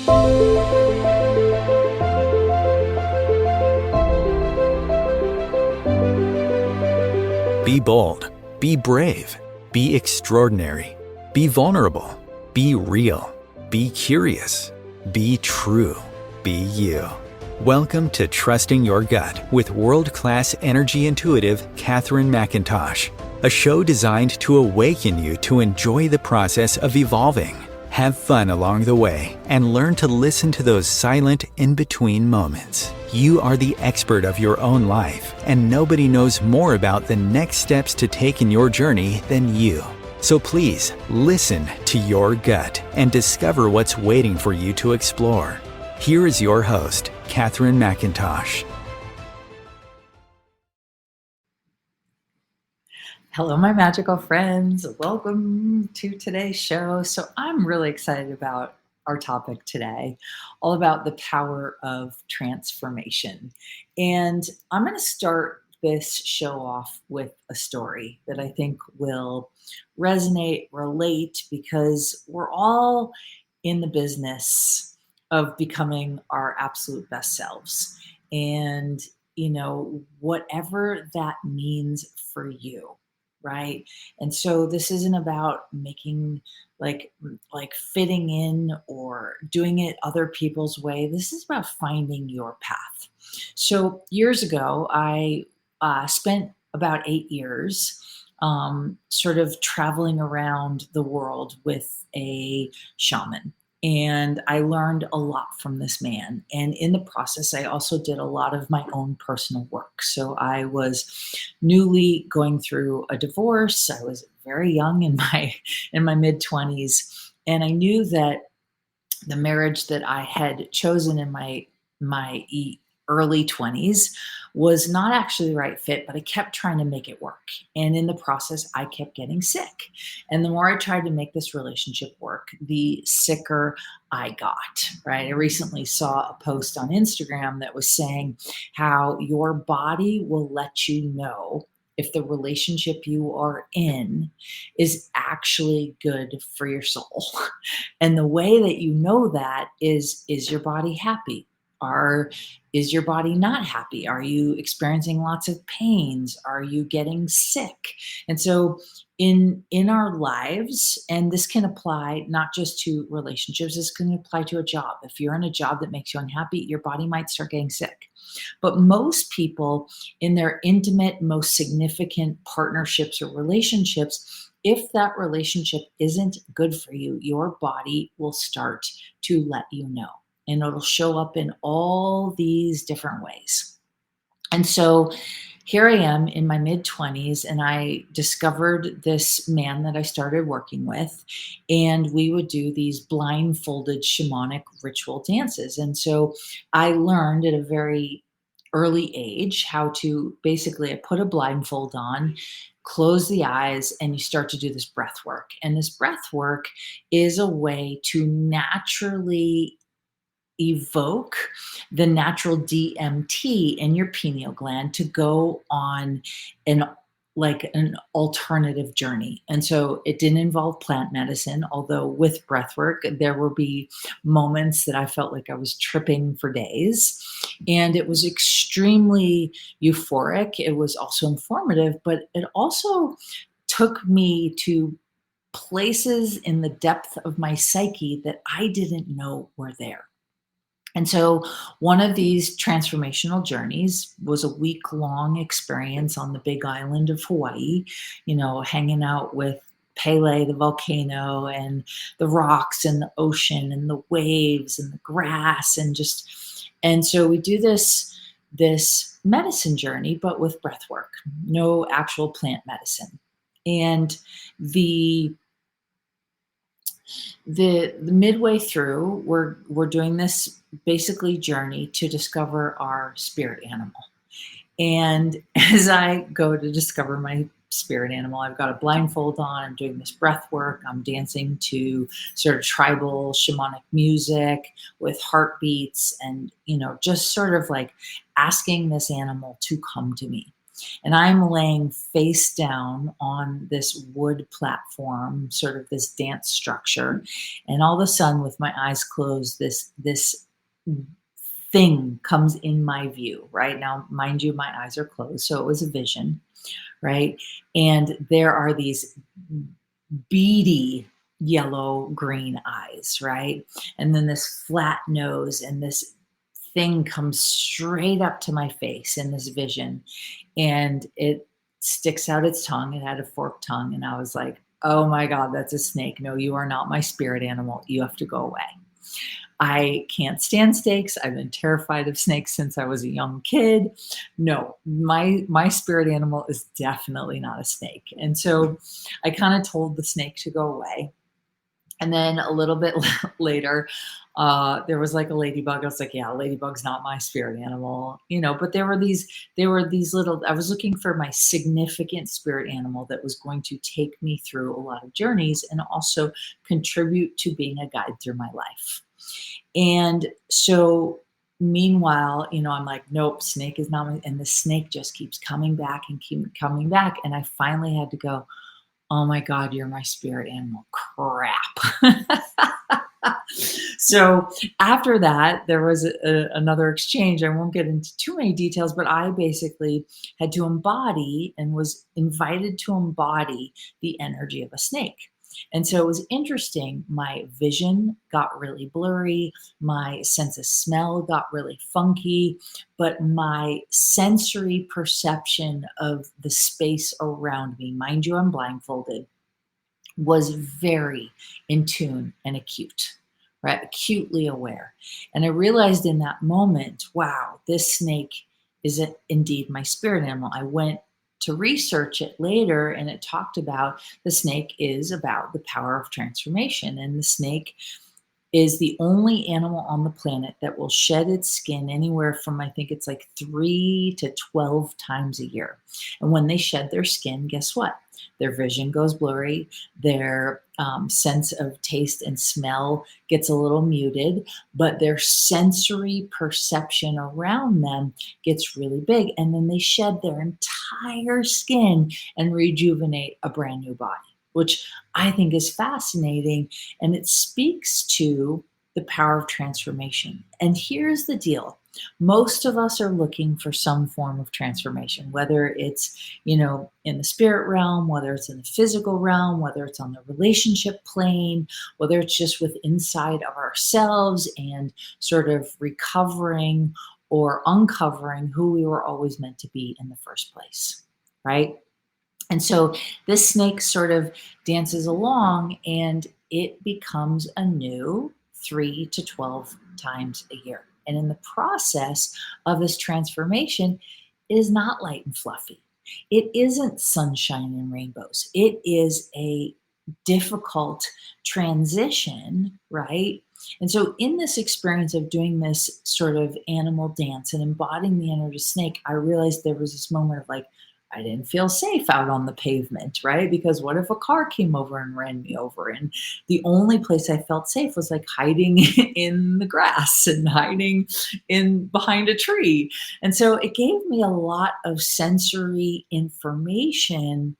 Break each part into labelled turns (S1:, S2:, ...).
S1: Be bold, be brave, be extraordinary, be vulnerable, be real, be curious, be true, be you. Welcome to Trusting Your Gut with world-class energy intuitive Catherine McIntosh, a show designed to awaken you to enjoy the process of evolving, have fun along the way, and learn to listen to those silent in-between moments. You are the expert of your own life, and nobody knows more about the next steps to take in your journey than you. So please, listen to your gut and discover what's waiting for you to explore. Here is your host, Catherine McIntosh.
S2: Hello, my magical friends. Welcome to today's show. So I'm really excited about our topic today, all about the power of transformation. And I'm going to start this show off with a story that I think will resonate, relate, because we're all in the business of becoming our absolute best selves. And, whatever that means for you. Right. And so this isn't about making like fitting in or doing it other people's way. This is about finding your path. So years ago, I spent about 8 years sort of traveling around the world with a shaman. And I learned a lot from this man. And in the process, I also did a lot of my own personal work. So I was newly going through a divorce. I was very young in my mid-20s. And I knew that the marriage that I had chosen in my early 20s was not actually the right fit, but I kept trying to make it work. And in the process, I kept getting sick. And the more I tried to make this relationship work, the sicker I got, right? I recently saw a post on Instagram that was saying how your body will let you know if the relationship you are in is actually good for your soul. And the way that you know that is your body happy? Is your body not happy? Are you experiencing lots of pains? Are you getting sick? And so in our lives, and this can apply not just to relationships, this can apply to a job. If you're in a job that makes you unhappy, your body might start getting sick. But most people in their intimate, most significant partnerships or relationships, if that relationship isn't good for you, your body will start to let you know. And it'll show up in all these different ways. And so here I am in my mid-20s, and I discovered this man that I started working with, and we would do these blindfolded shamanic ritual dances. And so I learned at a very early age how to basically, I put a blindfold on, close the eyes, and you start to do this breath work. And this breath work is a way to naturally evoke the natural DMT in your pineal gland to go on an alternative journey. And so it didn't involve plant medicine, although with breath work, there will be moments that I felt like I was tripping for days. And it was extremely euphoric. It was also informative, but it also took me to places in the depth of my psyche that I didn't know were there. And so one of these transformational journeys was a week-long experience on the big island of Hawaii, hanging out with Pele, the volcano, and the rocks and the ocean and the waves and the grass and so we do this medicine journey, but with breath work, no actual plant medicine. And the midway through, we're doing this basically journey to discover our spirit animal. And as I go to discover my spirit animal, I've got a blindfold on, I'm doing this breath work, I'm dancing to sort of tribal shamanic music with heartbeats and, just sort of like asking this animal to come to me. And I'm laying face down on this wood platform, sort of this dance structure. And all of a sudden, with my eyes closed, this thing comes in my view. Right now, mind you, my eyes are closed, so it was a vision, right? And there are these beady yellow green eyes, right? And then this flat nose, and this thing comes straight up to my face in this vision, and it sticks out its tongue. It had a forked tongue, and I was like, oh my God, that's a snake. No, you are not my spirit animal. You have to go away. I can't stand snakes. I've been terrified of snakes since I was a young kid. No, my spirit animal is definitely not a snake. And so I kind of told the snake to go away. And then a little bit later, there was like a ladybug. I was like, yeah, ladybug's not my spirit animal, but there were these little, I was looking for my significant spirit animal that was going to take me through a lot of journeys and also contribute to being a guide through my life. And so meanwhile, I'm like, nope, snake is not my, and the snake just keeps coming back and keep coming back. And I finally had to go, oh my God, you're my spirit animal. Crap. So after that, there was another exchange. I won't get into too many details, but I basically had to embody and was invited to embody the energy of a snake. And so it was interesting. My vision got really blurry. My sense of smell got really funky, but my sensory perception of the space around me, mind you, I'm blindfolded, was very in tune and acute, right? Acutely aware. And I realized in that moment, wow, this snake is indeed my spirit animal. I went to research it later, and it talked about the snake is about the power of transformation. And the snake is the only animal on the planet that will shed its skin anywhere from, I think it's like 3 to 12 times a year. And when they shed their skin, guess what? Their vision goes blurry. Their sense of taste and smell gets a little muted, but their sensory perception around them gets really big. And then they shed their entire skin and rejuvenate a brand new body, which I think is fascinating. And it speaks to the power of transformation. And here's the deal. Most of us are looking for some form of transformation, whether it's, in the spirit realm, whether it's in the physical realm, whether it's on the relationship plane, whether it's just with inside of ourselves and sort of recovering or uncovering who we were always meant to be in the first place, right? And so this snake sort of dances along, and it becomes a new 3 to 12 times a year. And in the process of this transformation, it is not light and fluffy. It isn't sunshine and rainbows. It is a difficult transition, right? And so in this experience of doing this sort of animal dance and embodying the energy snake, I realized there was this moment of like, I didn't feel safe out on the pavement, right? Because what if a car came over and ran me over? And the only place I felt safe was like hiding in the grass and hiding in behind a tree. And so it gave me a lot of sensory information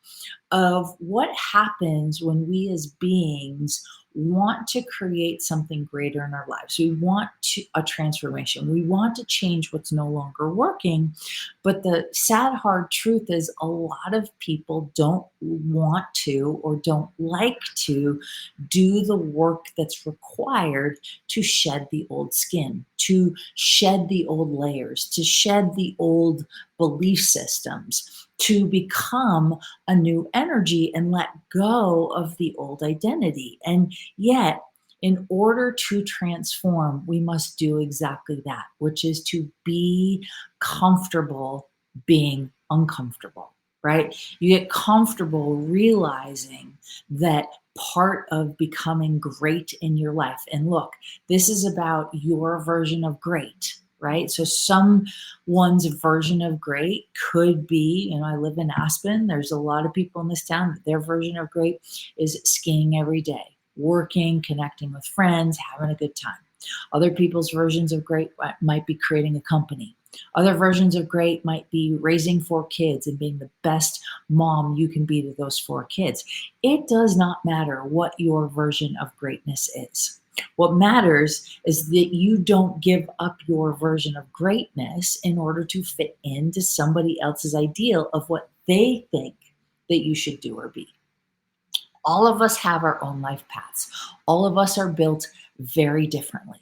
S2: of what happens when we as beings want to create something greater in our lives. We want a transformation. We want to change what's no longer working. But the sad, hard truth is a lot of people don't want to or don't like to do the work that's required to shed the old skin, to shed the old layers, to shed the old belief systems, to become a new energy and let go of the old identity. And yet, in order to transform, we must do exactly that, which is to be comfortable being uncomfortable, right? You get comfortable realizing that part of becoming great in your life. And look, this is about your version of great, right? So someone's version of great could be, I live in Aspen. There's a lot of people in this town. Their version of great is skiing every day, working, connecting with friends, having a good time. Other people's versions of great might be creating a company, Other versions of great might be raising 4 kids and being the best mom you can be to those 4 kids. It does not matter what your version of greatness is. What matters is that you don't give up your version of greatness in order to fit into somebody else's ideal of what they think that you should do or be. All of us have our own life paths. All of us are built very differently.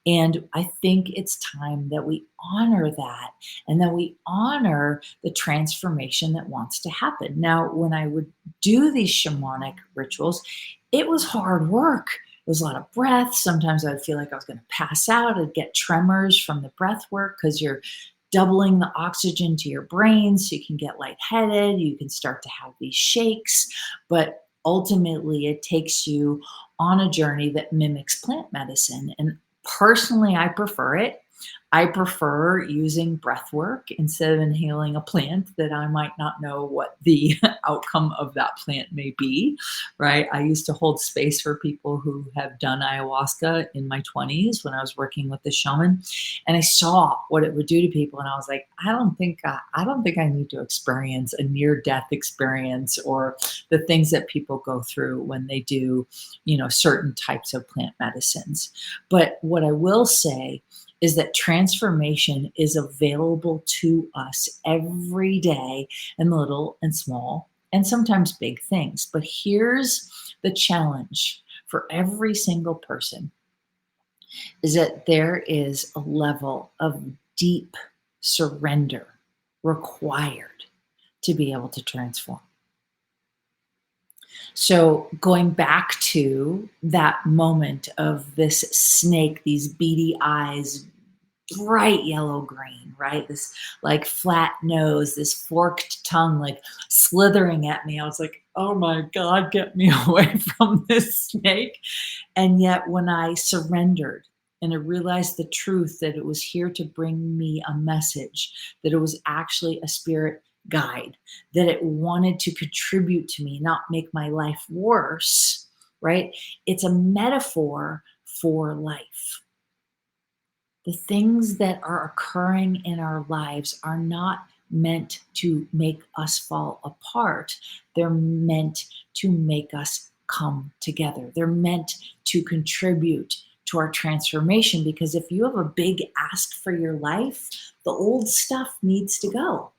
S2: And I think it's time that we honor that and that we honor the transformation that wants to happen. Now, when I would do these shamanic rituals, it was hard work. It was a lot of breath. Sometimes I'd feel like I was going to pass out. I'd get tremors from the breath work because you're doubling the oxygen to your brain so you can get lightheaded. You can start to have these shakes. But ultimately, it takes you on a journey that mimics plant medicine. And personally, I prefer it. I prefer using breath work instead of inhaling a plant that I might not know what the outcome of that plant may be, right? I used to hold space for people who have done ayahuasca in my 20s when I was working with the shaman, and I saw what it would do to people, and I was like, I don't think I need to experience a near-death experience or the things that people go through when they do, certain types of plant medicines. But what I will say is that transformation is available to us every day in little and small and sometimes big things. But here's the challenge for every single person is that there is a level of deep surrender required to be able to transform. So going back to that moment of this snake, these beady eyes, bright yellow green, right? This like flat nose, this forked tongue, like slithering at me. I was like, oh my God, get me away from this snake. And yet when I surrendered and I realized the truth that it was here to bring me a message, that it was actually a spirit guide, that it wanted to contribute to me, not make my life worse, right? It's a metaphor for life. The things that are occurring in our lives are not meant to make us fall apart. They're meant to make us come together. They're meant to contribute to our transformation, because if you have a big ask for your life, the old stuff needs to go.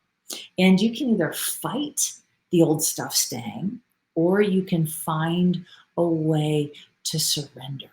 S2: And you can either fight the old stuff staying, or you can find a way to surrender,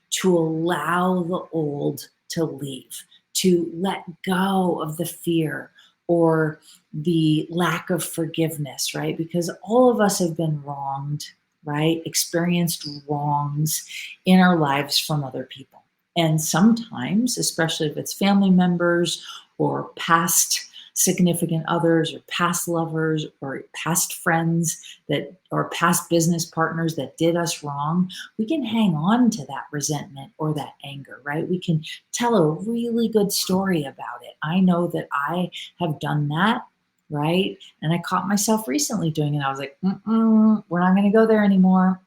S2: to allow the old to leave, to let go of the fear or the lack of forgiveness, right? Because all of us have been wronged, right? Experienced wrongs in our lives from other people. And sometimes, especially if it's family members or past significant others or past lovers or past friends that or past business partners that did us wrong, we can hang on to that resentment or that anger, right? We can tell a really good story about it. I know that I have done that, right? And I caught myself recently doing it. I was like, we're not going to go there anymore.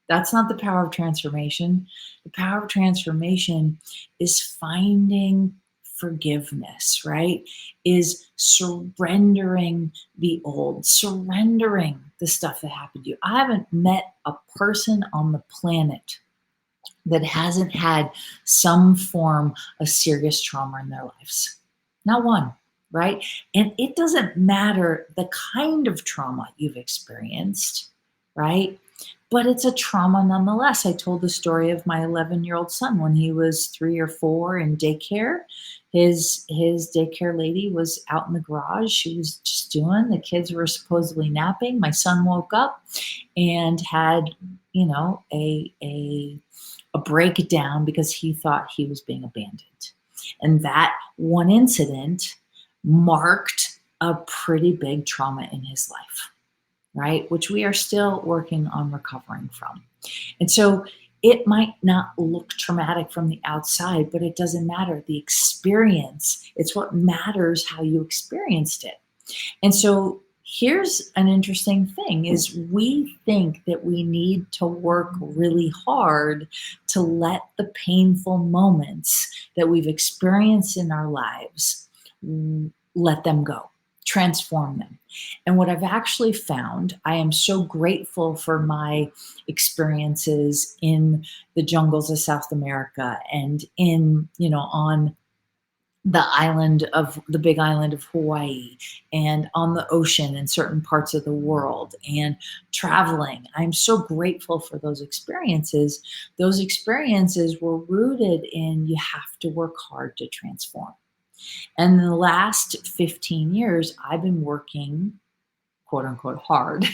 S2: That's not the power of transformation. The power of transformation is finding forgiveness, right? Is surrendering the old, surrendering the stuff that happened to you. I haven't met a person on the planet that hasn't had some form of serious trauma in their lives. Not one, right? And it doesn't matter the kind of trauma you've experienced, right? But it's a trauma nonetheless. I told the story of my 11-year-old son when he was 3 or 4 in daycare. His daycare lady was out in the garage. She was just the kids were supposedly napping. My son woke up and had, a breakdown because he thought he was being abandoned. And that one incident marked a pretty big trauma in his life, right? Which we are still working on recovering from. And so it might not look traumatic from the outside, but it doesn't matter. The experience, it's what matters how you experienced it. And so Here's an interesting thing is we think that we need to work really hard to let the painful moments that we've experienced in our lives let them go, transform them. And what I've actually found, I am so grateful for my experiences in the jungles of South America and in, on the big island of Hawaii and on the ocean in certain parts of the world and traveling. I'm so grateful for those experiences. Those experiences were rooted in you have to work hard to transform. And in the last 15 years, I've been working quote unquote hard.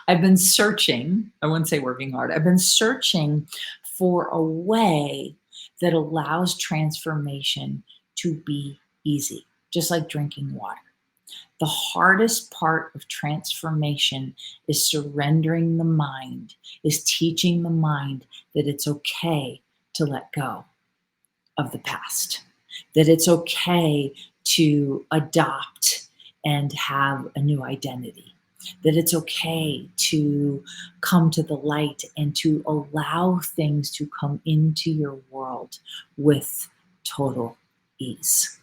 S2: I've been searching, I wouldn't say working hard, I've been searching for a way that allows transformation to be easy, just like drinking water. The hardest part of transformation is surrendering the mind, is teaching the mind that it's okay to let go of the past, that it's okay to adopt and have a new identity, that it's okay to come to the light and to allow things to come into your world with total ease.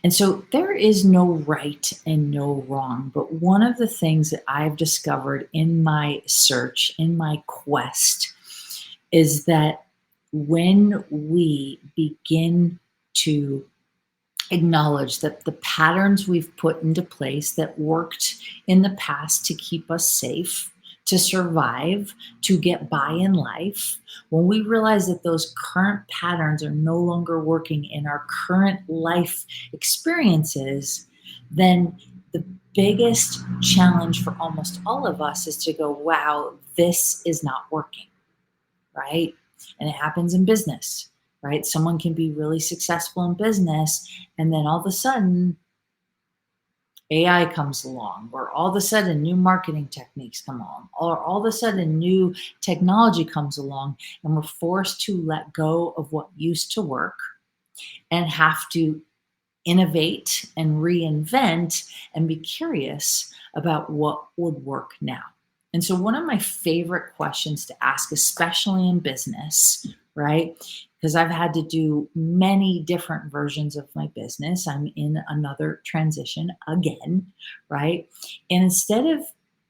S2: And so there is no right and no wrong, but one of the things that I've discovered in my search, in my quest, is that when we begin to acknowledge that the patterns we've put into place that worked in the past to keep us safe, to survive, to get by in life, when we realize that those current patterns are no longer working in our current life experiences, then the biggest challenge for almost all of us is to go, wow, this is not working, right? And it happens in business, right? Someone can be really successful in business, and then all of a sudden, AI comes along, or all of a sudden new marketing techniques come along, or all of a sudden new technology comes along, and we're forced to let go of what used to work and have to innovate and reinvent and be curious about what would work now. And so, one of my favorite questions to ask, especially in business, right? Because I've had to do many different versions of my business. I'm in another transition again, right? And instead of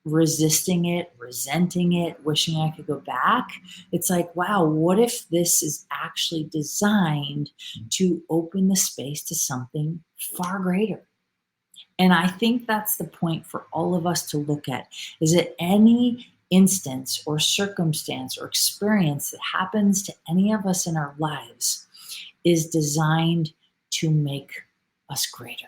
S2: resisting it, resenting it, wishing I could go back, it's like, wow, what if this is actually designed to open the space to something far greater? And I think that's the point for all of us to look at, is that any instance or circumstance or experience that happens to any of us in our lives is designed to make us greater.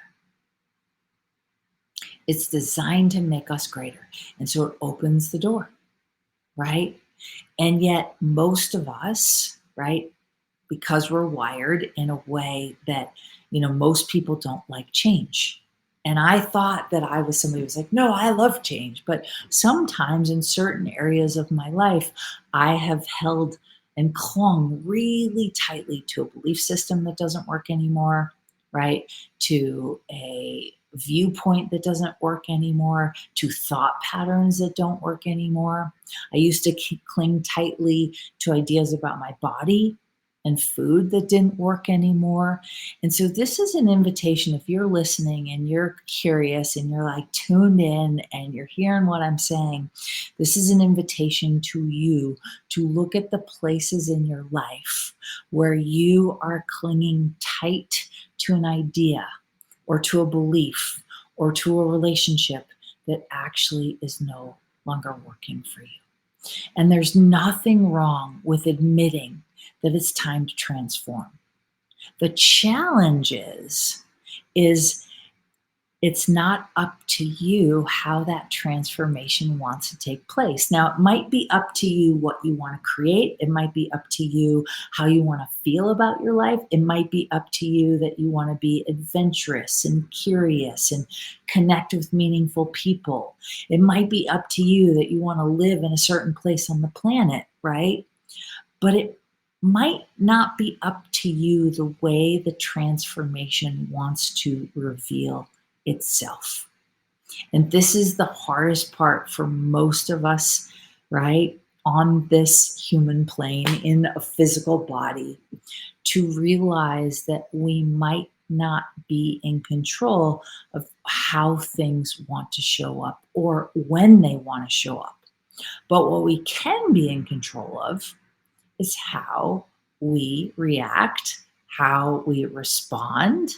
S2: It's designed to make us greater. And so it opens the door, right? And yet most of us, right, because we're wired in a way that, most people don't like change. And I thought that I was somebody who was like, no, I love change. But sometimes in certain areas of my life, I have held and clung really tightly to a belief system that doesn't work anymore, right? To a viewpoint that doesn't work anymore, to thought patterns that don't work anymore. I used to cling tightly to ideas about my body and food that didn't work anymore. And so this is an invitation, if you're listening and you're curious and you're like tuned in and you're hearing what I'm saying, this is an invitation to you to look at the places in your life where you are clinging tight to an idea or to a belief or to a relationship that actually is no longer working for you. And there's nothing wrong with admitting that it's time to transform. The challenge is it's not up to you how that transformation wants to take place. Now, it might be up to you what you want to create. It might be up to you how you want to feel about your life. It might be up to you that you want to be adventurous and curious and connect with meaningful people. It might be up to you that you want to live in a certain place on the planet, right? But it might not be up to you the way the transformation wants to reveal itself. And this is the hardest part for most of us, right? On this human plane in a physical body, to realize that we might not be in control of how things want to show up or when they want to show up. But what we can be in control of is how we react, how we respond,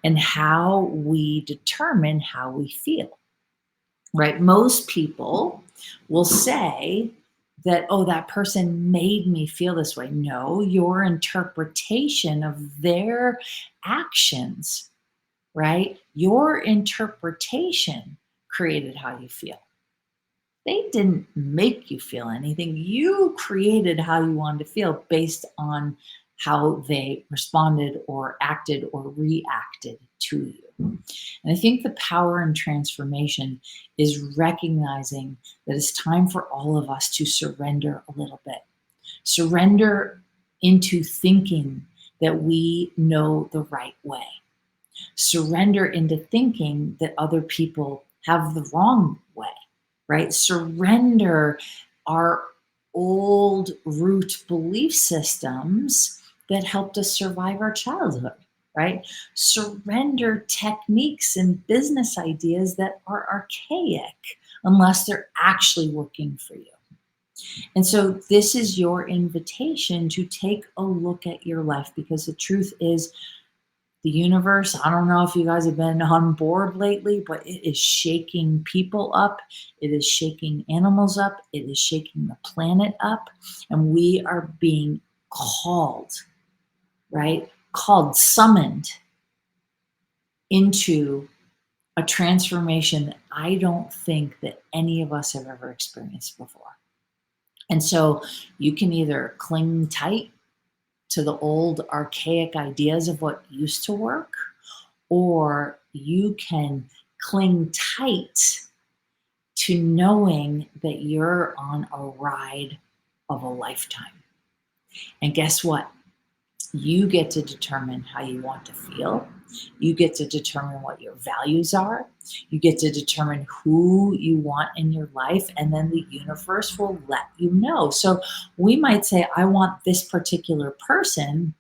S2: and how we determine how we feel, right? Most people will say that, oh, that person made me feel this way. No, your interpretation of their actions, right? Your interpretation created how you feel. They didn't make you feel anything. You created how you wanted to feel based on how they responded or acted or reacted to you. And I think the power in transformation is recognizing that it's time for all of us to surrender a little bit. Surrender into thinking that we know the right way. Surrender into thinking that other people have the wrong way, right? Surrender our old root belief systems that helped us survive our childhood, right? Surrender techniques and business ideas that are archaic unless they're actually working for you. And so, this is your invitation to take a look at your life, because the truth is, the universe, I don't know if you guys have been on board lately, but it is shaking people up. It is shaking animals up. It is shaking the planet up. And we are being called, right? Called, summoned into a transformation that I don't think that any of us have ever experienced before. And so you can either cling tight to the old archaic ideas of what used to work, or you can cling tight to knowing that you're on a ride of a lifetime. And guess what? You get to determine how you want to feel. You get to determine what your values are. You get to determine who you want in your life, and then the universe will let you know. So we might say, I want this particular person.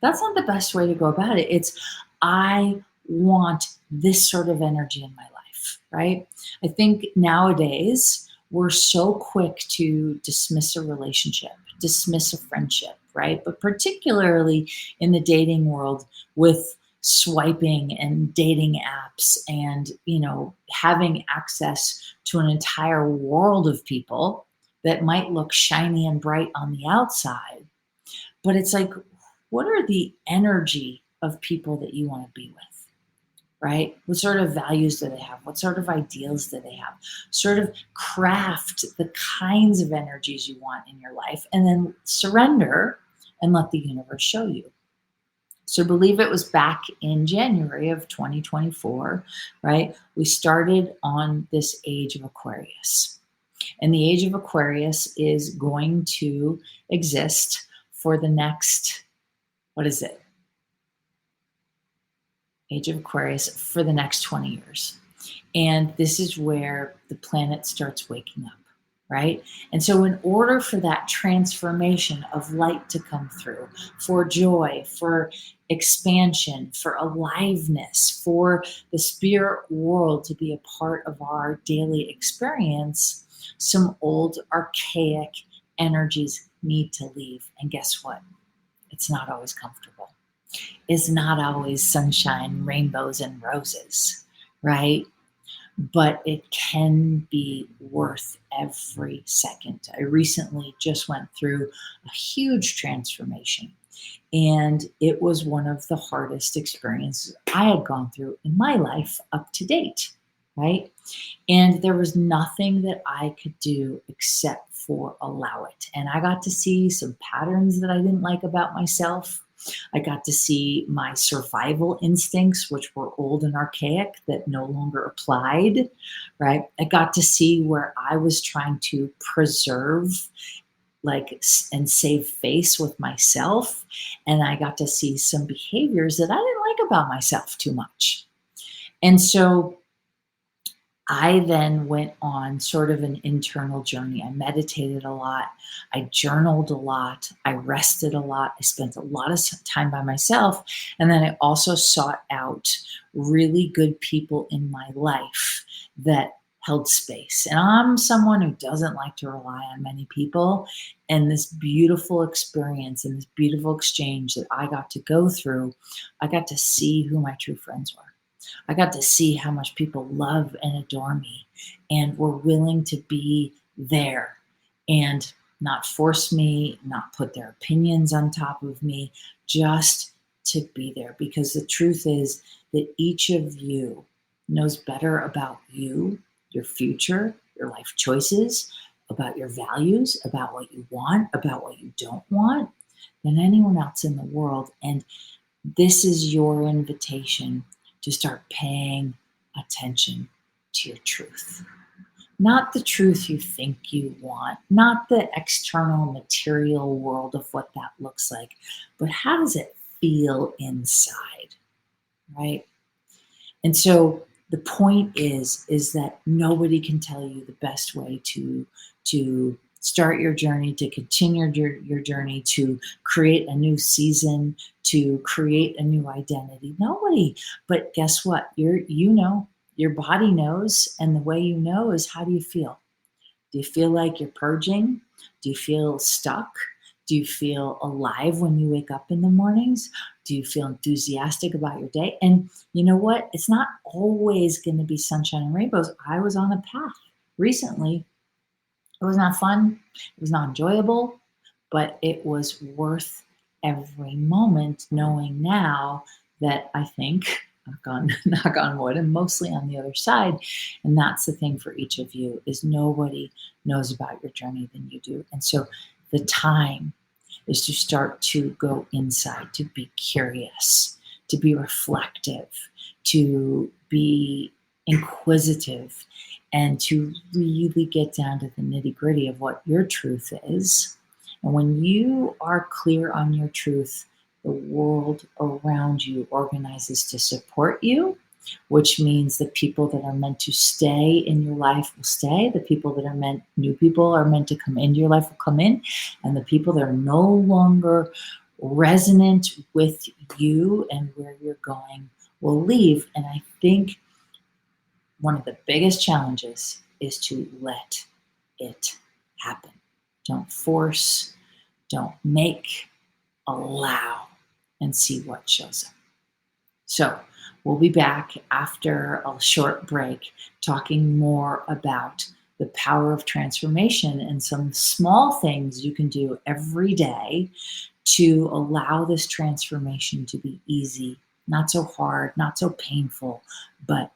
S2: That's not the best way to go about it. It's, I want this sort of energy in my life, right? I think nowadays we're so quick to dismiss a relationship, dismiss a friendship, right? But particularly in the dating world, with swiping and dating apps and, having access to an entire world of people that might look shiny and bright on the outside, but it's like, what are the energy of people that you want to be with, right? What sort of values do they have? What sort of ideals do they have? Sort of craft the kinds of energies you want in your life, and then surrender and let the universe show you. So I believe it was back in January of 2024, right? We started on this age of Aquarius. And the age of Aquarius is going to exist for the next, what is it? Age of Aquarius for the next 20 years. And this is where the planet starts waking up, right? And so in order for that transformation of light to come through, for joy, for expansion, for aliveness, for the spirit world to be a part of our daily experience, some old archaic energies need to leave. And guess what? It's not always comfortable. It's not always sunshine, rainbows, and roses, right? But it can be worth every second. I recently just went through a huge transformation, and it was one of the hardest experiences I had gone through in my life up to date, right? And there was nothing that I could do except for allow it. And I got to see some patterns that I didn't like about myself. I got to see my survival instincts, which were old and archaic, that no longer applied, right? I got to see where I was trying to preserve, and save face with myself. And I got to see some behaviors that I didn't like about myself too much. And so I then went on sort of an internal journey. I meditated a lot. I journaled a lot. I rested a lot. I spent a lot of time by myself. And then I also sought out really good people in my life that held space. And I'm someone who doesn't like to rely on many people. And this beautiful experience and this beautiful exchange that I got to go through, I got to see who my true friends were. I got to see how much people love and adore me and were willing to be there and not force me, not put their opinions on top of me, just to be there. Because the truth is that each of you knows better about you, your future, your life choices, about your values, about what you want, about what you don't want, than anyone else in the world. And this is your invitation to start paying attention to your truth. Not the truth you think you want, not the external material world of what that looks like, but how does it feel inside, right? And so the point is that nobody can tell you the best way to start your journey, to continue your journey, to create a new season, to create a new identity. Nobody. But guess what? Your body knows, and the way you know is, how do you feel? Do you feel like you're purging? Do you feel stuck? Do you feel alive when you wake up in the mornings? Do you feel enthusiastic about your day? And you know what? It's not always going to be sunshine and rainbows. I was on a path recently. It was not fun. It was not enjoyable, but it was worth every moment, knowing now that I think, knock on wood, and mostly on the other side. And that's the thing for each of you, is nobody knows about your journey than you do. And so the time is to start to go inside, to be curious, to be reflective, to be inquisitive, and to really get down to the nitty-gritty of what your truth is. And when you are clear on your truth, the world around you organizes to support you, which means the people that are meant to stay in your life will stay. The people that are new people are meant to come into your life will come in. And the people that are no longer resonant with you and where you're going will leave. And I think one of the biggest challenges is to let it happen. Don't force, don't make, allow, and see what shows up. So we'll be back after a short break talking more about the power of transformation and some small things you can do every day to allow this transformation to be easy, not so hard, not so painful, but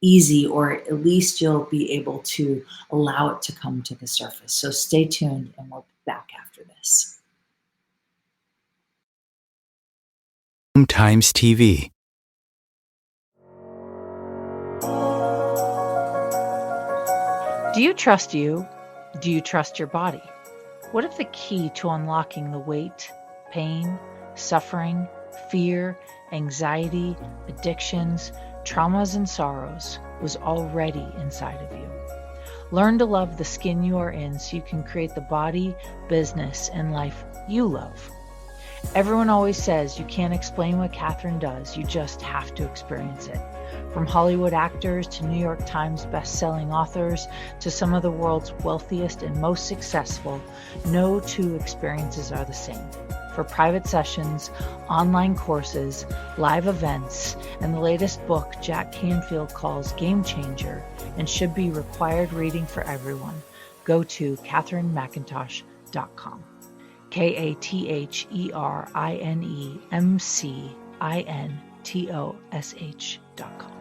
S2: easy, or at least you'll be able to allow it to come to the surface. So stay tuned, and we'll be back after this.
S1: Times TV.
S3: Do you trust you? Do you trust your body? What if the key to unlocking the weight, pain, suffering, fear, anxiety, addictions, traumas, and sorrows was already inside of you? Learn to love the skin you are in so you can create the body, business, and life you love. Everyone always says you can't explain what Catherine does, you just have to experience it. From Hollywood actors to New York Times best-selling authors to some of the world's wealthiest and most successful, no two experiences are the same. For private sessions, online courses, live events, and the latest book Jack Canfield calls Game Changer and should be required reading for everyone, go to katherinemcintosh.com. KatherineMcintosh.com.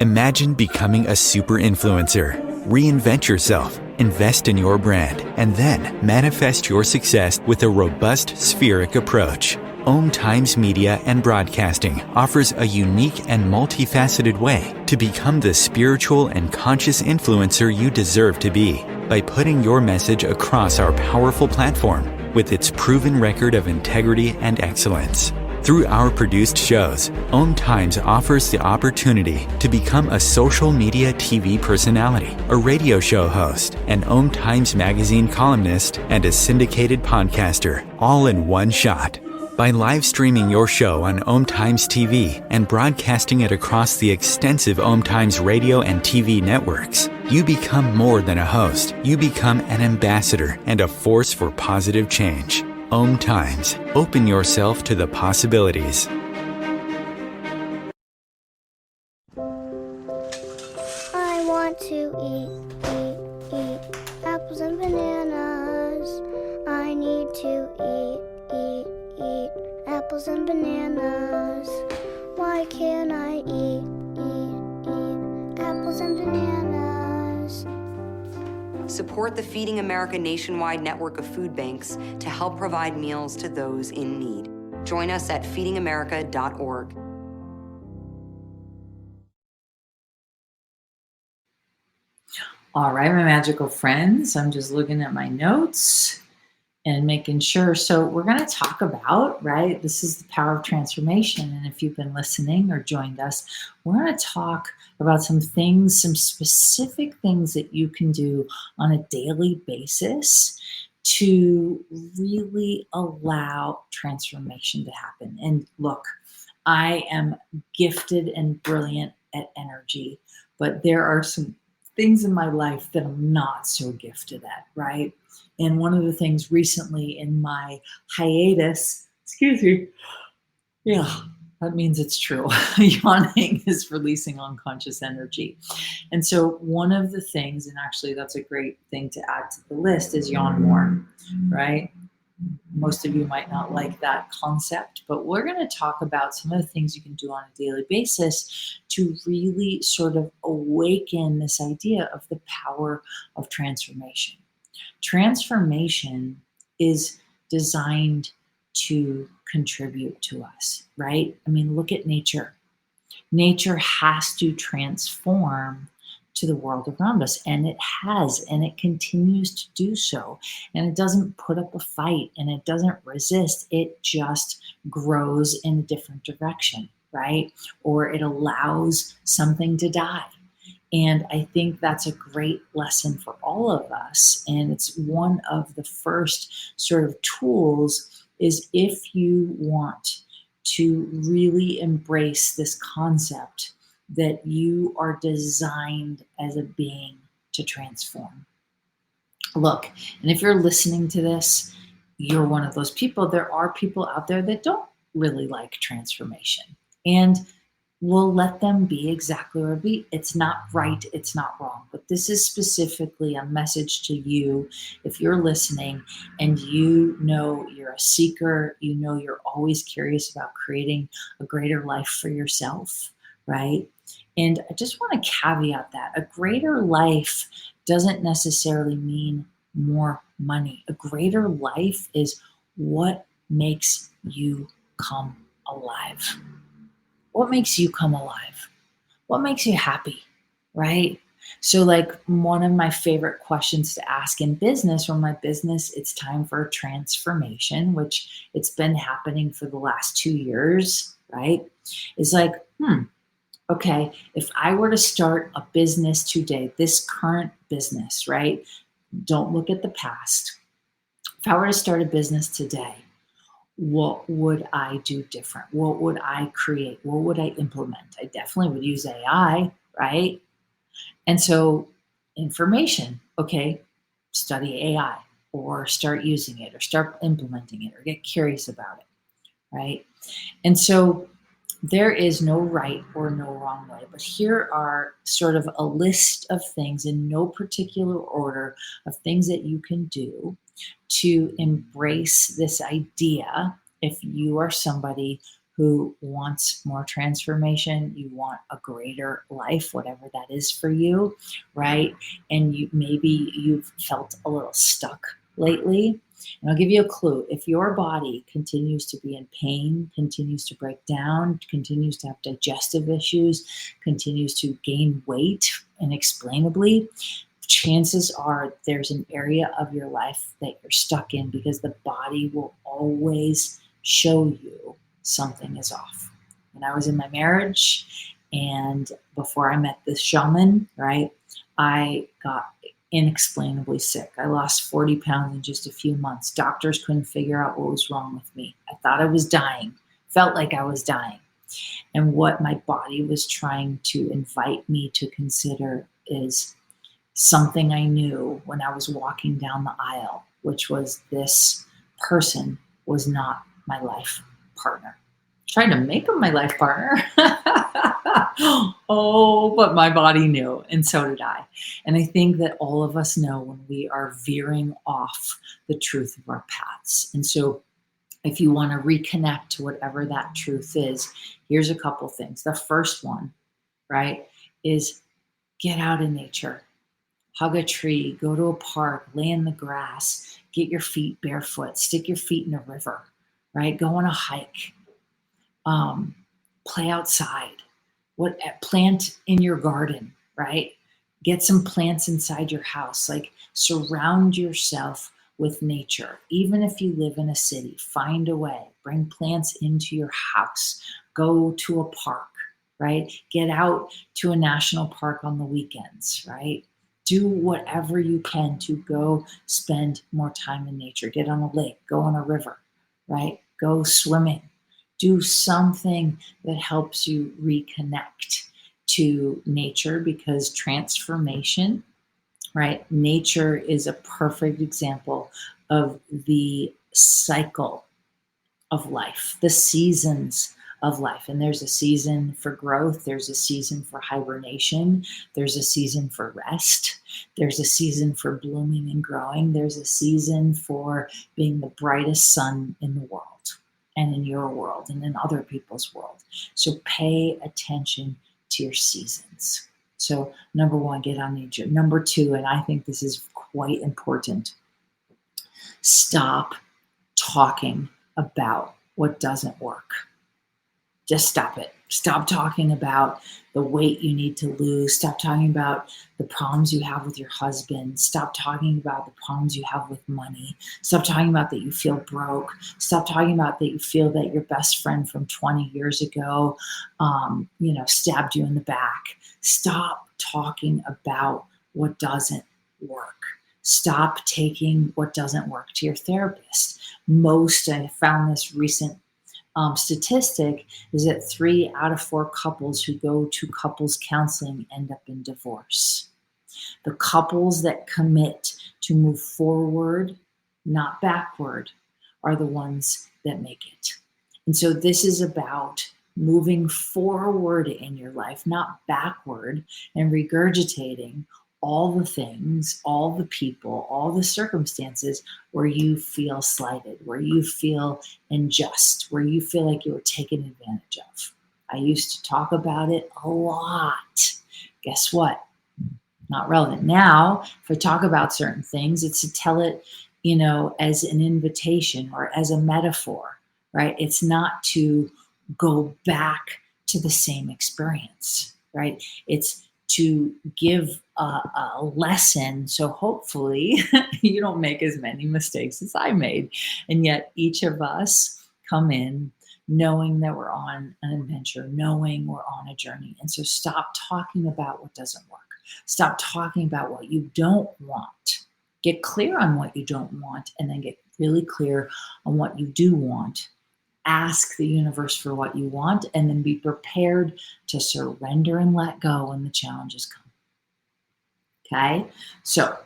S1: Imagine becoming a super influencer. Reinvent yourself, invest in your brand, and then manifest your success with a robust spheric approach. Om Times Media and Broadcasting offers a unique and multifaceted way to become the spiritual and conscious influencer you deserve to be by putting your message across our powerful platform with its proven record of integrity and excellence. Through our produced shows, Om Times offers the opportunity to become a social media TV personality, a radio show host, an Om Times magazine columnist, and a syndicated podcaster, all in one shot. By live streaming your show on Om Times TV and broadcasting it across the extensive Om Times radio and TV networks, you become more than a host. You become an ambassador and a force for positive change. Om Times. Open yourself to the possibilities.
S4: I want to eat apples and bananas. I need to eat apples and bananas. Why can't I eat apples and bananas?
S5: Support the Feeding America nationwide network of food banks to help provide meals to those in need. Join us at feedingamerica.org.
S2: All right, my magical friends, I'm just looking at my notes and making sure. So we're going to talk about, right, this is the power of transformation. And if you've been listening or joined us, we're going to talk about some things, some specific things that you can do on a daily basis to really allow transformation to happen. And look, I am gifted and brilliant at energy, but there are some things in my life that I'm not so gifted at, right? And one of the things recently in my hiatus, excuse me, yeah, that means it's true. Yawning is releasing unconscious energy. And so one of the things, and actually that's a great thing to add to the list, is yawn more, right? Most of you might not like that concept, but we're going to talk about some of the things you can do on a daily basis to really sort of awaken this idea of the power of transformation. Transformation is designed to contribute to us, right? I mean, look at nature. Nature has to transform to the world around us, and it has, and it continues to do so. And it doesn't put up a fight, and it doesn't resist. It just grows in a different direction, right? Or it allows something to die. And I think that's a great lesson for all of us. And it's one of the first sort of tools is if you want to really embrace this concept that you are designed as a being to transform. Look, and if you're listening to this, you're one of those people. There are people out there that don't really like transformation. And we'll let them be exactly where be. It's not right, it's not wrong. But this is specifically a message to you if you're listening and you know you're a seeker, you know you're always curious about creating a greater life for yourself, right? And I just want to caveat that a greater life doesn't necessarily mean more money. A greater life is what makes you come alive. What makes you come alive? What makes you happy, right? So like one of my favorite questions to ask in business, or my business, it's time for a transformation, which it's been happening for the last 2 years, right? Is like, okay, if I were to start a business today, this current business, right? Don't look at the past. If I were to start a business today, what would I do different? What would I create? What would I implement? I definitely would use AI, right? And so information, okay, study AI or start using it or start implementing it or get curious about it, right? And so there is no right or no wrong way, but here are sort of a list of things in no particular order of things that you can do to embrace this idea. If you are somebody who wants more transformation, you want a greater life, whatever that is for you, right? And maybe you've felt a little stuck lately. And I'll give you a clue. If your body continues to be in pain, continues to break down, continues to have digestive issues, continues to gain weight inexplainably, chances are there's an area of your life that you're stuck in, because the body will always show you something is off. When I was in my marriage and before I met this shaman, right, I got inexplainably sick. I lost 40 pounds in just a few months. Doctors couldn't figure out what was wrong with me. I thought I was dying, felt like I was dying. And what my body was trying to invite me to consider is something I knew when I was walking down the aisle, which was this person was not my life partner. Trying to make him my life partner. Oh, but my body knew, and so did I. And I think that all of us know when we are veering off the truth of our paths. And so if you want to reconnect to whatever that truth is, here's a couple things. The first one, right, is get out in nature. Hug a tree, go to a park, lay in the grass, get your feet barefoot, stick your feet in a river, right? Go on a hike, play outside, plant in your garden, right? Get some plants inside your house, like surround yourself with nature. Even if you live in a city, find a way, bring plants into your house, go to a park, right? Get out to a national park on the weekends, right? Do whatever you can to go spend more time in nature. Get on a lake, go on a river, right? Go swimming. Do something that helps you reconnect to nature, because transformation, right? Nature is a perfect example of the cycle of life, the seasons of life. And there's a season for growth. There's a season for hibernation. There's a season for rest. There's a season for blooming and growing. There's a season for being the brightest sun in the world and in your world and in other people's world. So pay attention to your seasons. So number one, get on nature. Number two, and I think this is quite important, stop talking about what doesn't work. Just stop it. Stop talking about the weight you need to lose. Stop talking about the problems you have with your husband. Stop talking about the problems you have with money. Stop talking about that you feel broke. Stop talking about that you feel that your best friend from 20 years ago, stabbed you in the back. Stop talking about what doesn't work. Stop taking what doesn't work to your therapist. I found this recent statistic is that 3 out of 4 couples who go to couples counseling end up in divorce. The couples that commit to move forward, not backward, are the ones that make it. And so this is about moving forward in your life, not backward, and regurgitating all the things, all the people, all the circumstances where you feel slighted, where you feel unjust, where you feel like you were taken advantage of. I used to talk about it a lot. Guess what? Not relevant. Now, if I talk about certain things, it's to tell it, as an invitation or as a metaphor, right? It's not to go back to the same experience, right? It's to give a lesson. So hopefully you don't make as many mistakes as I made. And yet each of us come in knowing that we're on an adventure, knowing we're on a journey. And so stop talking about what doesn't work. Stop talking about what you don't want. Get clear on what you don't want, and then get really clear on what you do want. Ask the universe for what you want, and then be prepared to surrender and let go when the challenges come. Okay? So,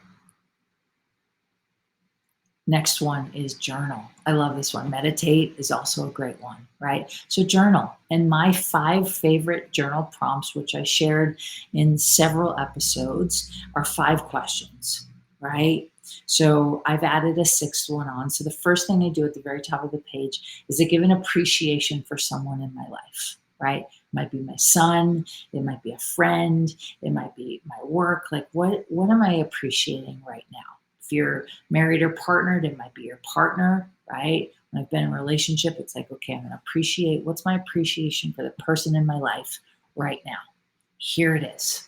S2: next one is journal. I love this one. Meditate is also a great one, right? So journal. And my 5 favorite journal prompts, which I shared in several episodes, are 5 questions, right? So I've added a 6th one on. So the first thing I do at the very top of the page is I give an appreciation for someone in my life, right? It might be my son, it might be a friend, it might be my work. Like what am I appreciating right now? If you're married or partnered, it might be your partner, right? When I've been in a relationship, it's like, okay, I'm going to appreciate, what's my appreciation for the person in my life right now? Here it is,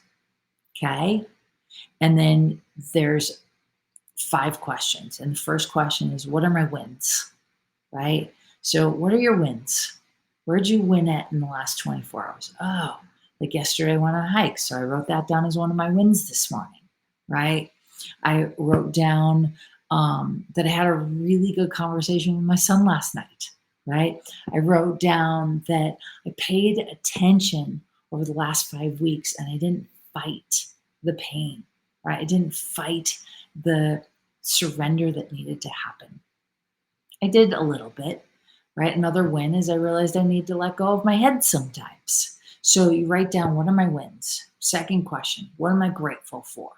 S2: okay? And then there's 5 questions. And the first question is, what are my wins, right? So what are your wins? Where'd you win at in the last 24 hours? Oh, like yesterday I went on a hike. So I wrote that down as one of my wins this morning, right? I wrote down that I had a really good conversation with my son last night, right? I wrote down that I paid attention over the last 5 weeks and I didn't fight the pain, right? I didn't fight the surrender that needed to happen. I did a little bit, right? Another win is I realized I need to let go of my head sometimes. So you write down, what are my wins? Second question, what am I grateful for?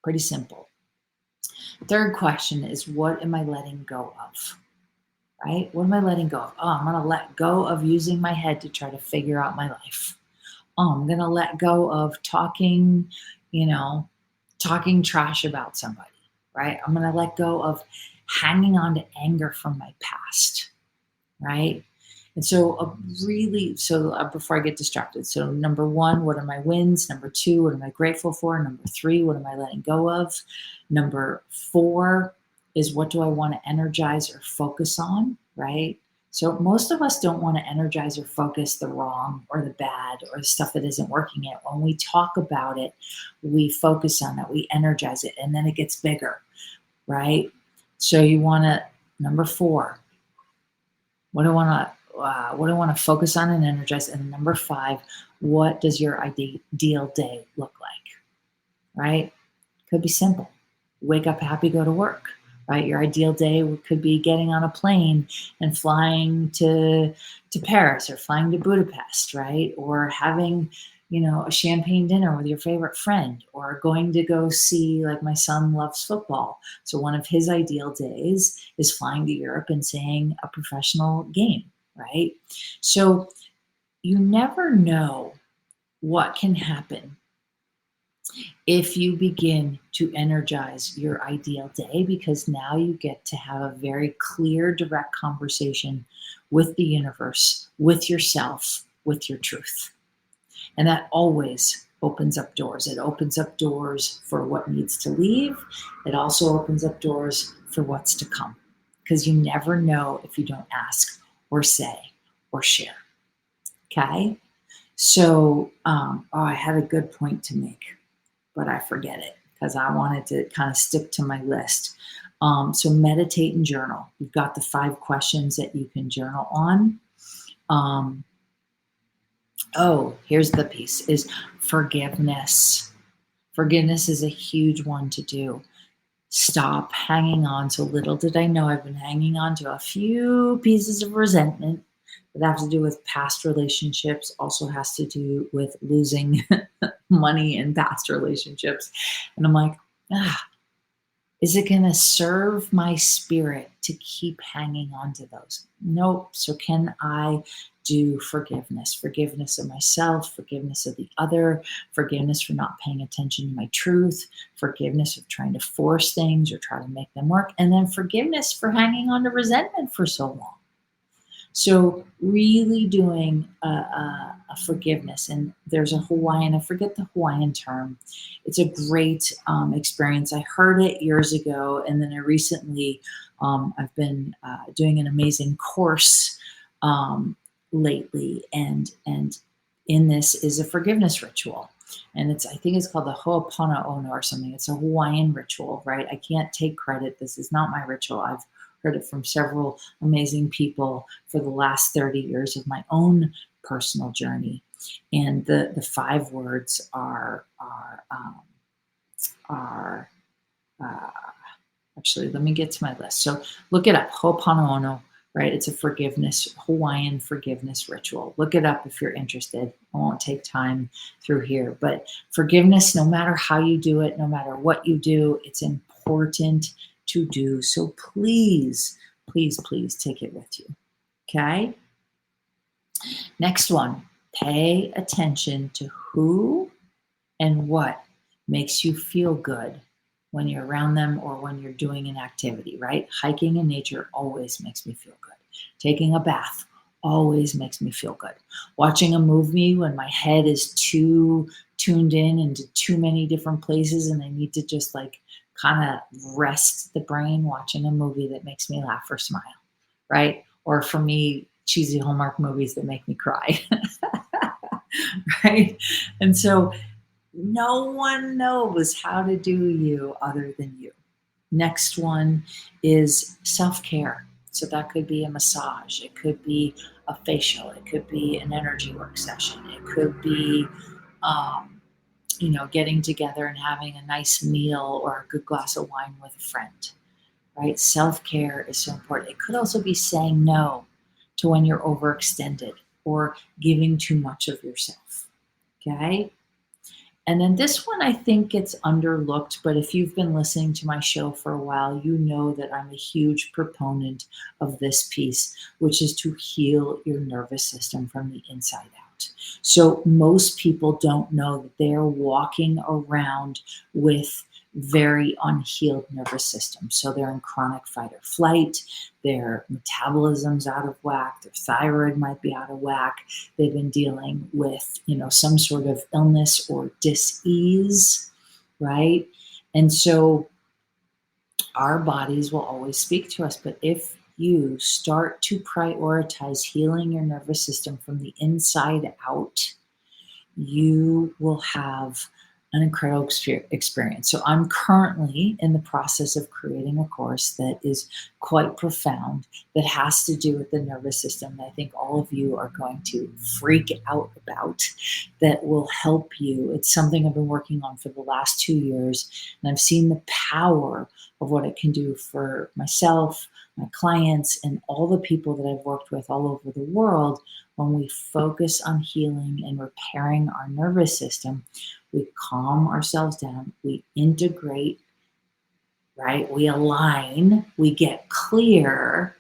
S2: Pretty simple. Third question is, what am I letting go of? Right? What am I letting go of? Oh, I'm going to let go of using my head to try to figure out my life. Oh, I'm going to let go of talking trash about somebody, right? I'm going to let go of hanging on to anger from my past, right? And so before I get distracted, so number 1, what are my wins? Number 2, what am I grateful for? Number 3, what am I letting go of? Number 4 is, what do I want to energize or focus on, right? So most of us don't want to energize or focus the wrong or the bad or the stuff that isn't working yet. When we talk about it, we focus on it, we energize it, and then it gets bigger, right? So you want to, number 4, what do I want to focus on and energize? And number 5, what does your ideal day look like, right? Could be simple. Wake up happy, go to work, right? Your ideal day could be getting on a plane and flying to Paris or flying to Budapest, right? Or having, a champagne dinner with your favorite friend, or going to go see, like my son loves football. So one of his ideal days is flying to Europe and seeing a professional game, right? So you never know what can happen if you begin to energize your ideal day, because now you get to have a very clear, direct conversation with the universe, with yourself, with your truth. And that always opens up doors. It opens up doors for what needs to leave. It also opens up doors for what's to come, because you never know if you don't ask or say or share. Okay? So, I had a good point to make, but I forget it because I wanted to kind of stick to my list. So meditate and journal. You've got the 5 questions that you can journal on. Here's the piece, is forgiveness. Forgiveness is a huge one to do. Stop hanging on. So little did I know, I've been hanging on to a few pieces of resentment that have to do with past relationships, also has to do with losing money in past relationships. And I'm like, is it going to serve my spirit to keep hanging on to those? Nope. So can I do forgiveness? Forgiveness of myself, forgiveness of the other, forgiveness for not paying attention to my truth, forgiveness of trying to force things or try to make them work, and then forgiveness for hanging on to resentment for so long. So really doing a forgiveness, and there's a Hawaiian, I forget the Hawaiian term. It's a great experience. I heard it years ago, and then I recently, I've been doing an amazing course lately, and in this is a forgiveness ritual. And I think it's called the Ho'oponopono or something. It's a Hawaiian ritual, right? I can't take credit. This is not my ritual. I've heard it from several amazing people for the last 30 years of my own personal journey. And the 5 words are actually, let me get to my list. So look it up, Ho'oponopono, right? It's a Hawaiian forgiveness ritual. Look it up if you're interested. I won't take time through here, but forgiveness, no matter how you do it, no matter what you do, it's important to do. So please, please, please take it with you. Okay? Next one, pay attention to who and what makes you feel good when you're around them or when you're doing an activity, right? Hiking in nature always makes me feel good. Taking a bath always makes me feel good. Watching a movie when my head is too tuned in into too many different places and I need to just kind of rest the brain, watching a movie that makes me laugh or smile, right? Or for me, cheesy Hallmark movies that make me cry. Right? And so no one knows how to do you other than you. Next one is self-care. So that could be a massage, it could be a facial, it could be an energy work session, it could be um, getting together and having a nice meal or a good glass of wine with a friend, right? Self-care is so important. It could also be saying no to when you're overextended or giving too much of yourself, okay? And then this one I think gets underlooked, but if you've been listening to my show for a while, you know that I'm a huge proponent of this piece, which is to heal your nervous system from the inside out. So most people don't know that they're walking around with very unhealed nervous system. So they're in chronic fight or flight, their metabolism's out of whack, their thyroid might be out of whack, they've been dealing with, some sort of illness or dis-ease, right? And so our bodies will always speak to us, but if you start to prioritize healing your nervous system from the inside out, you will have an incredible experience. So I'm currently in the process of creating a course that is quite profound, that has to do with the nervous system, that I think all of you are going to freak out about, that will help you. It's something I've been working on for the last 2 years, and I've seen the power of what it can do for myself, my clients, and all the people that I've worked with all over the world. When we focus on healing and repairing our nervous system, we calm ourselves down, we integrate, right? We align, we get clear,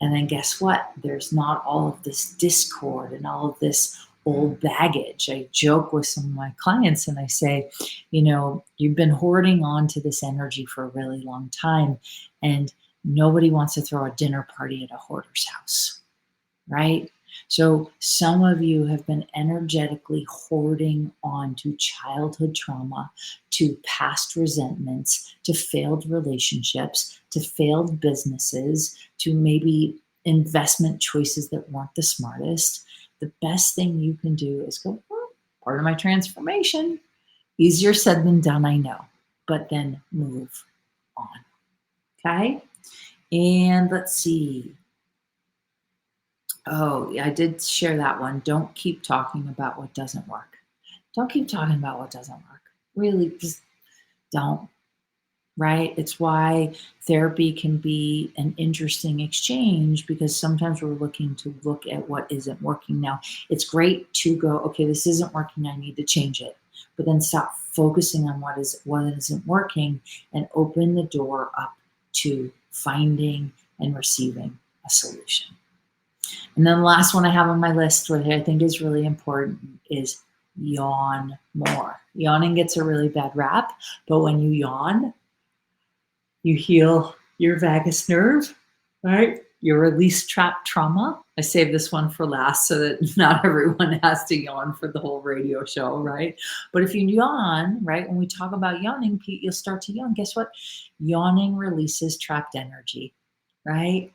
S2: and then guess what? There's not all of this discord and all of this old baggage. I joke with some of my clients and I say, you've been hoarding on to this energy for a really long time, and nobody wants to throw a dinner party at a hoarder's house, right? So some of you have been energetically hoarding on to childhood trauma, to past resentments, to failed relationships, to failed businesses, to maybe investment choices that weren't the smartest. The best thing you can do is go, part of my transformation. Easier said than done, I know, but then move on. Okay? And let's see. Oh, I did share that one. Don't keep talking about what doesn't work. Don't keep talking about what doesn't work. Really, just don't, right? It's why therapy can be an interesting exchange, because sometimes we're looking to look at what isn't working. Now, it's great to go, okay, this isn't working, I need to change it. But then stop focusing on what isn't working and open the door up to finding and receiving a solution. And then the last one I have on my list, which I think is really important, is yawn more. Yawning gets a really bad rap, but when you yawn, you heal your vagus nerve, right? You release trapped trauma. I saved this one for last so that not everyone has to yawn for the whole radio show, right? But if you yawn, right, when we talk about yawning, Pete, you'll start to yawn. Guess what? Yawning releases trapped energy, right?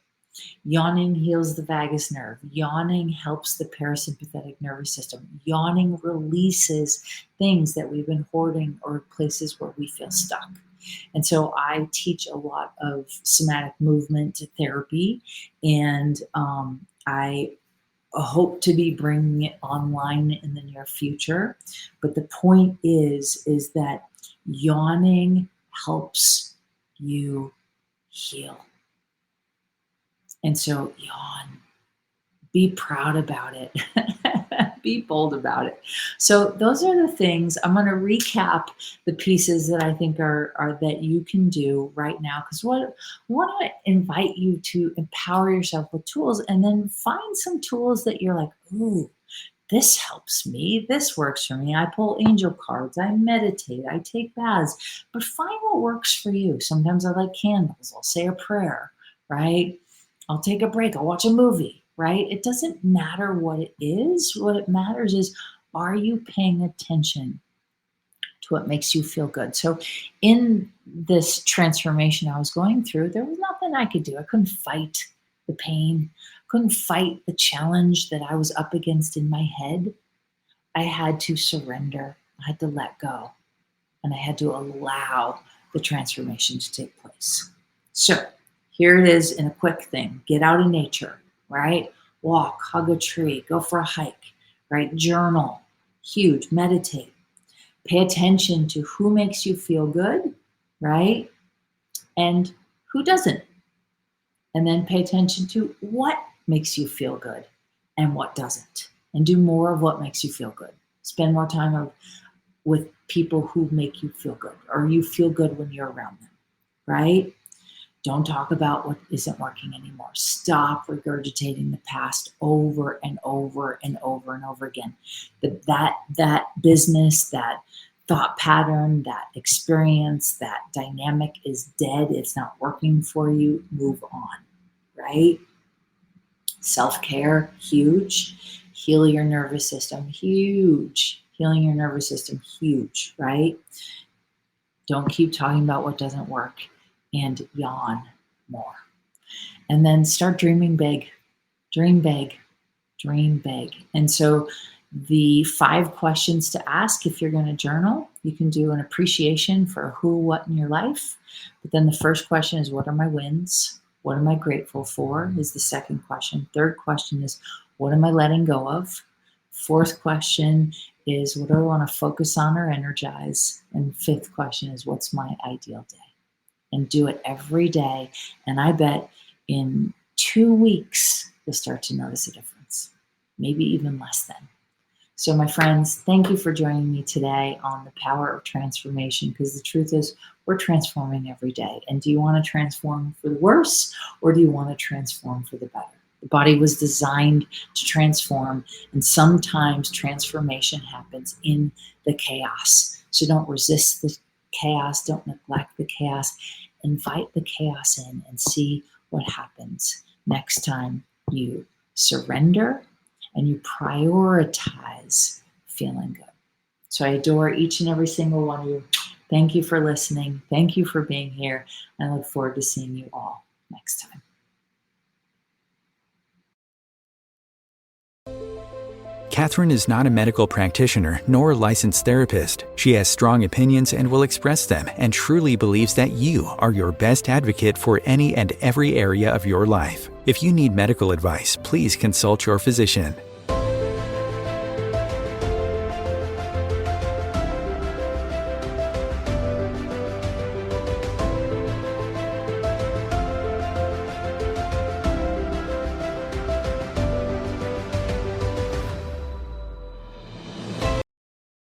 S2: Yawning heals the vagus nerve. Yawning helps the parasympathetic nervous system. Yawning releases things that we've been hoarding or places where we feel stuck. And so I teach a lot of somatic movement therapy, and I hope to be bringing it online in the near future. But the point is that yawning helps you heal. And so yawn, be proud about it, be bold about it. So those are the things. I'm going to recap the pieces that I think are that you can do right now, because I want to invite you to empower yourself with tools, and then find some tools that you're like, ooh, this helps me, this works for me. I pull angel cards, I meditate, I take baths, but find what works for you. Sometimes I like candles, I'll say a prayer, right? I'll take a break, I'll watch a movie, right? It doesn't matter what it is. What it matters is, are you paying attention to what makes you feel good? So in this transformation I was going through, there was nothing I could do. I couldn't fight the pain, couldn't fight the challenge that I was up against in my head. I had to surrender. I had to let go. And I had to allow the transformation to take place. So here it is in a quick thing. Get out in nature, right? Walk, hug a tree, go for a hike, right? Journal, huge, meditate. Pay attention to who makes you feel good, right? And who doesn't. And then pay attention to what makes you feel good and what doesn't. And do more of what makes you feel good. Spend more time with people who make you feel good, or you feel good when you're around them, right? Don't talk about what isn't working anymore. Stop regurgitating the past over and over and over and over again. That business, that thought pattern, that experience, that dynamic is dead. It's not working for you. Move on, right? Self-care, huge. Heal your nervous system, huge. Healing your nervous system, huge, right? Don't keep talking about what doesn't work, and yawn more. And then start dreaming big. Dream big. Dream big. And so the 5 questions to ask if you're going to journal, you can do an appreciation for who, what in your life. But then the first question is, what are my wins? What am I grateful for? Is the second question. Third question is, what am I letting go of? Fourth question is, what do I want to focus on or energize? And fifth question is, what's my ideal day? And do it every day. And I bet in 2 weeks, you'll start to notice a difference, maybe even less than. So my friends, thank you for joining me today on the power of transformation, because the truth is we're transforming every day. And do you want to transform for the worse, or do you want to transform for the better? The body was designed to transform, and sometimes transformation happens in the chaos. So don't resist the chaos, don't neglect the chaos. Invite the chaos in and see what happens next time you surrender and you prioritize feeling good. So I adore each and every single one of you. Thank you for listening. Thank you for being here. And I look forward to seeing you all next time.
S1: Catherine is not a medical practitioner nor a licensed therapist. She has strong opinions and will express them, and truly believes that you are your best advocate for any and every area of your life. If you need medical advice, please consult your physician.